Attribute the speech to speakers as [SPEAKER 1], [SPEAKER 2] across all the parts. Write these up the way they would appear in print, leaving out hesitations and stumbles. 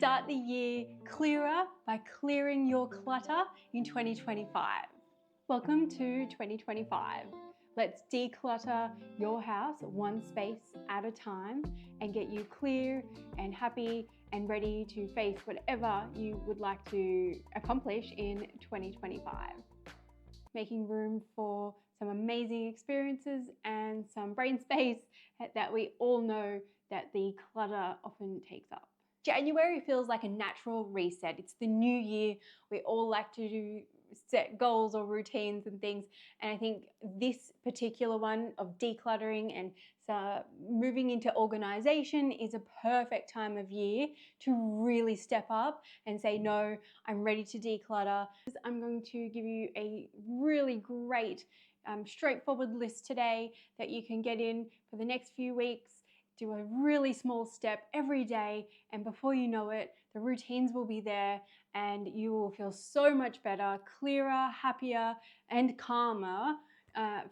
[SPEAKER 1] Start the year clearer by clearing your clutter in 2025. Welcome to 2025. Let's declutter your house one space at a time and get you clear and happy and ready to face whatever you would like to accomplish in 2025. Making room for some amazing experiences and some brain space that we all know that the clutter often takes up. January feels like a natural reset. It's the new year. We all like to set goals or routines and things. And I think this particular one of decluttering and moving into organization is a perfect time of year to really step up and say, no, I'm ready to declutter. I'm going to give you a really great, straightforward list today that you can get in for the next few weeks. Do a really small step every day, and before you know it, the routines will be there and you will feel so much better, clearer, happier, and calmer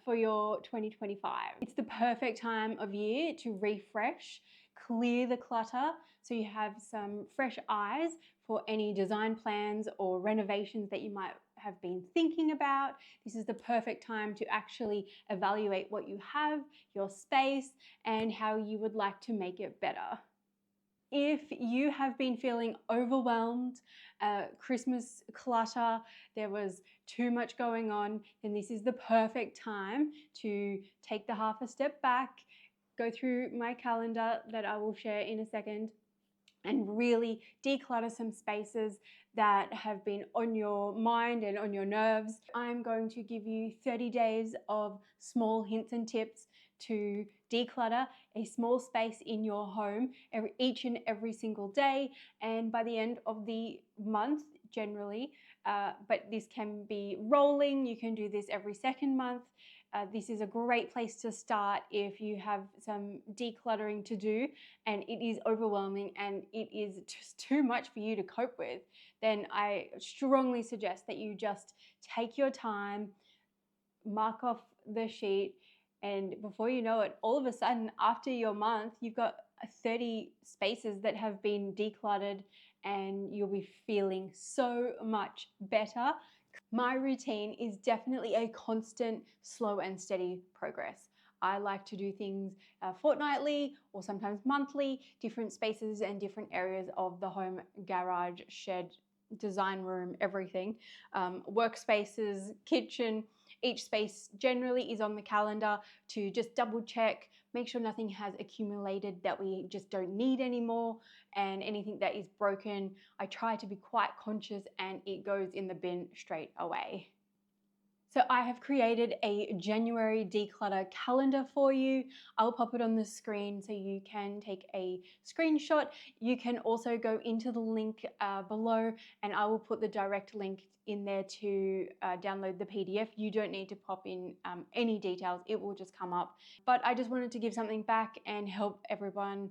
[SPEAKER 1] for your 2025. It's the perfect time of year to refresh, clear the clutter so you have some fresh eyes for any design plans or renovations that you might have been thinking about. This is the perfect time to actually evaluate what you have, your space, and how you would like to make it better. If you have been feeling overwhelmed, Christmas clutter, there was too much going on, then this is the perfect time to take the half a step back, go through my calendar that I will share in a second, and really declutter some spaces that have been on your mind and on your nerves. I'm going to give you 30 days of small hints and tips to declutter a small space in your home each and every single day. And by the end of the month, generally, but this can be rolling. You can do this every second month. This is a great place to start if you have some decluttering to do and it is overwhelming and it is just too much for you to cope with. Then I strongly suggest that you just take your time, mark off the sheet, and before you know it, all of a sudden after your month, you've got 30 spaces that have been decluttered and you'll be feeling so much better. My routine is definitely a constant, slow and steady progress. I like to do things fortnightly or sometimes monthly, different spaces and different areas of the home, garage, shed, design room, everything. Workspaces, kitchen, each space generally is on the calendar to just double check, make sure nothing has accumulated that we just don't need anymore, and anything that is broken, I try to be quite conscious and it goes in the bin straight away. So I have created a January declutter calendar for you. I'll pop it on the screen so you can take a screenshot. You can also go into the link below and I will put the direct link in there to download the PDF. You don't need to pop in any details, it will just come up. But I just wanted to give something back and help everyone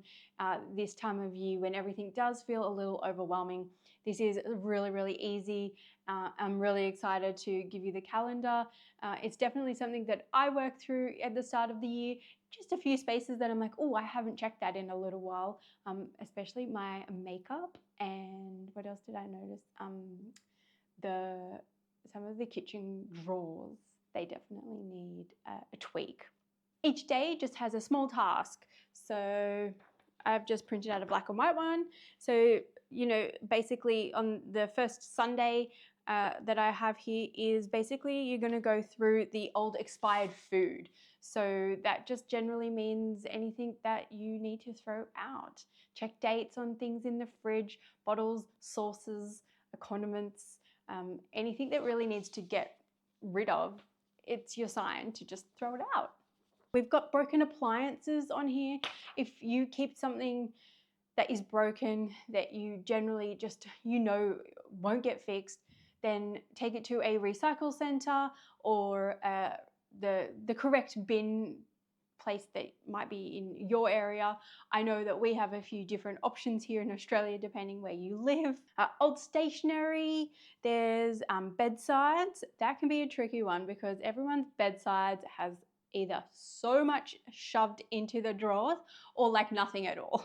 [SPEAKER 1] this time of year when everything does feel a little overwhelming. This is really, really easy. I'm really excited to give you the calendar. It's definitely something that I work through at the start of the year. Just a few spaces that I'm like, oh, I haven't checked that in a little while, especially my makeup. And what else did I notice? Some of the kitchen drawers, they definitely need a tweak. Each day just has a small task. So I've just printed out a black and white one. So, you know, basically on the first Sunday that I have here is basically you're going to go through the old expired food. So that just generally means anything that you need to throw out. Check dates on things in the fridge, bottles, sauces, condiments, anything that really needs to get rid of. It's your sign to just throw it out. We've got broken appliances on here. If you keep something that is broken that you generally just, you know, won't get fixed, then take it to a recycle center or the correct bin place that might be in your area. I know that we have a few different options here in Australia depending where you live. Old stationery, there's bedsides. That can be a tricky one because everyone's bedsides has either so much shoved into the drawers or like nothing at all.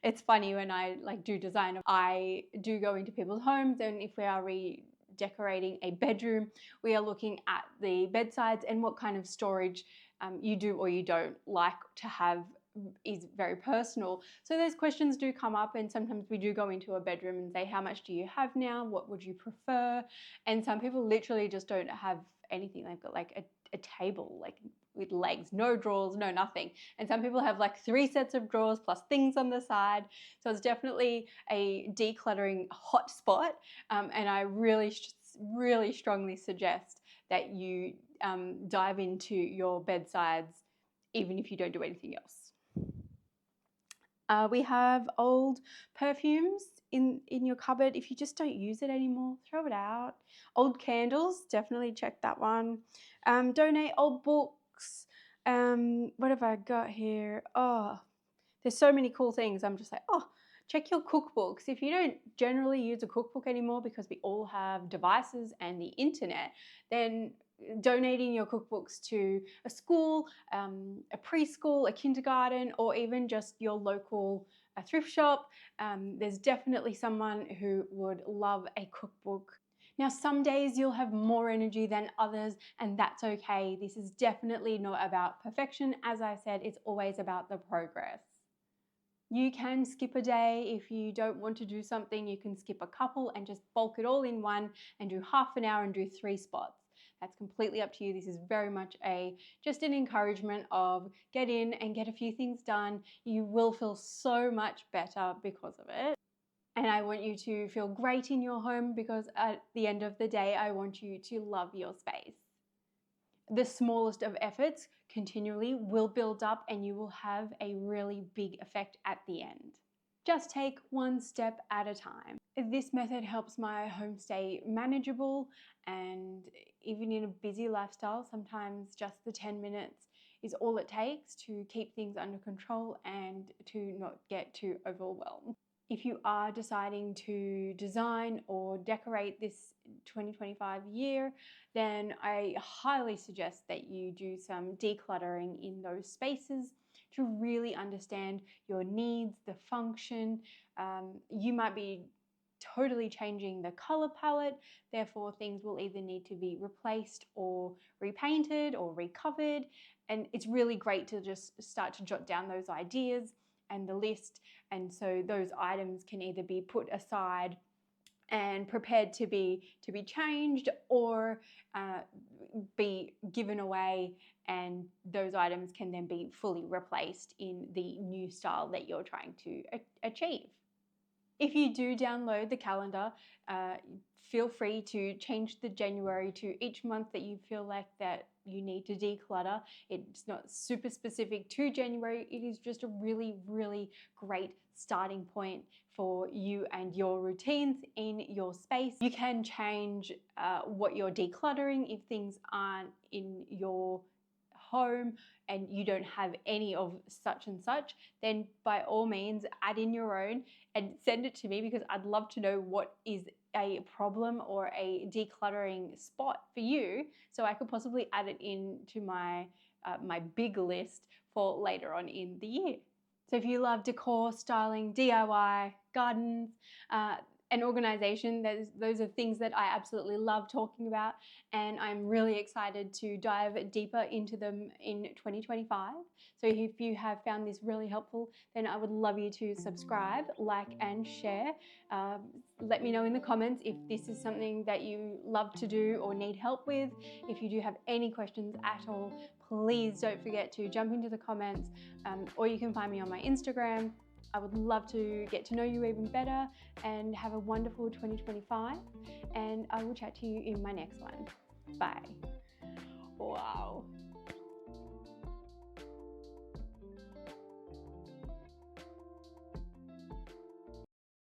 [SPEAKER 1] It's funny when I like do design, I do go into people's homes, and if we are redecorating a bedroom, we are looking at the bedsides and what kind of storage you do or you don't like to have is very personal. So those questions do come up, and sometimes we do go into a bedroom and say, how much do you have now? What would you prefer? And some people literally just don't have anything. They've got like a table like with legs, no drawers, no nothing. And some people have like 3 sets of drawers plus things on the side. So it's definitely a decluttering hotspot, and I really strongly suggest that you dive into your bedsides even if you don't do anything else. We have old perfumes in your cupboard. If you just don't use it anymore, throw it out. Old candles, definitely check that one. Donate old books. What have I got here? Oh, there's so many cool things. I'm just like, oh, check your cookbooks. If you don't generally use a cookbook anymore because we all have devices and the internet, then donating your cookbooks to a school, a preschool, a kindergarten, or even just your local thrift shop. There's definitely someone who would love a cookbook. Now, some days you'll have more energy than others, and that's okay. This is definitely not about perfection. As I said, it's always about the progress. You can skip a day. If you don't want to do something, you can skip a couple and just bulk it all in one and do half an hour and do 3 spots. That's completely up to you. This is very much just an encouragement of get in and get a few things done. You will feel so much better because of it. And I want you to feel great in your home, because at the end of the day, I want you to love your space. The smallest of efforts continually will build up, and you will have a really big effect at the end. Just take one step at a time. This method helps my home stay manageable, and even in a busy lifestyle, sometimes just the 10 minutes is all it takes to keep things under control and to not get too overwhelmed. If you are deciding to design or decorate this 2025 year, then I highly suggest that you do some decluttering in those spaces to really understand your needs, the function. You might be totally changing the color palette, therefore things will either need to be replaced or repainted or recovered. And it's really great to just start to jot down those ideas and the list, and so those items can either be put aside and prepared to be changed, or be given away, and those items can then be fully replaced in the new style that you're trying to achieve. If you do download the calendar, feel free to change the January to each month that you feel like that you need to declutter. It's not super specific to January. It is just a really, really great starting point for you and your routines in your space. You can change what you're decluttering if things aren't in your home and you don't have any of such and such, then by all means add in your own and send it to me, because I'd love to know what is a problem or a decluttering spot for you, so I could possibly add it into my my big list for later on in the year. So if you love decor, styling, DIY, gardens, and organization, those are things that I absolutely love talking about, and I'm really excited to dive deeper into them in 2025. So if you have found this really helpful, then I would love you to subscribe, like, and share. Let me know in the comments if this is something that you love to do or need help with. If you do have any questions at all, please don't forget to jump into the comments, or you can find me on my Instagram. I would love to get to know you even better, and have a wonderful 2025, and I will chat to you in my next one. Bye. Wow.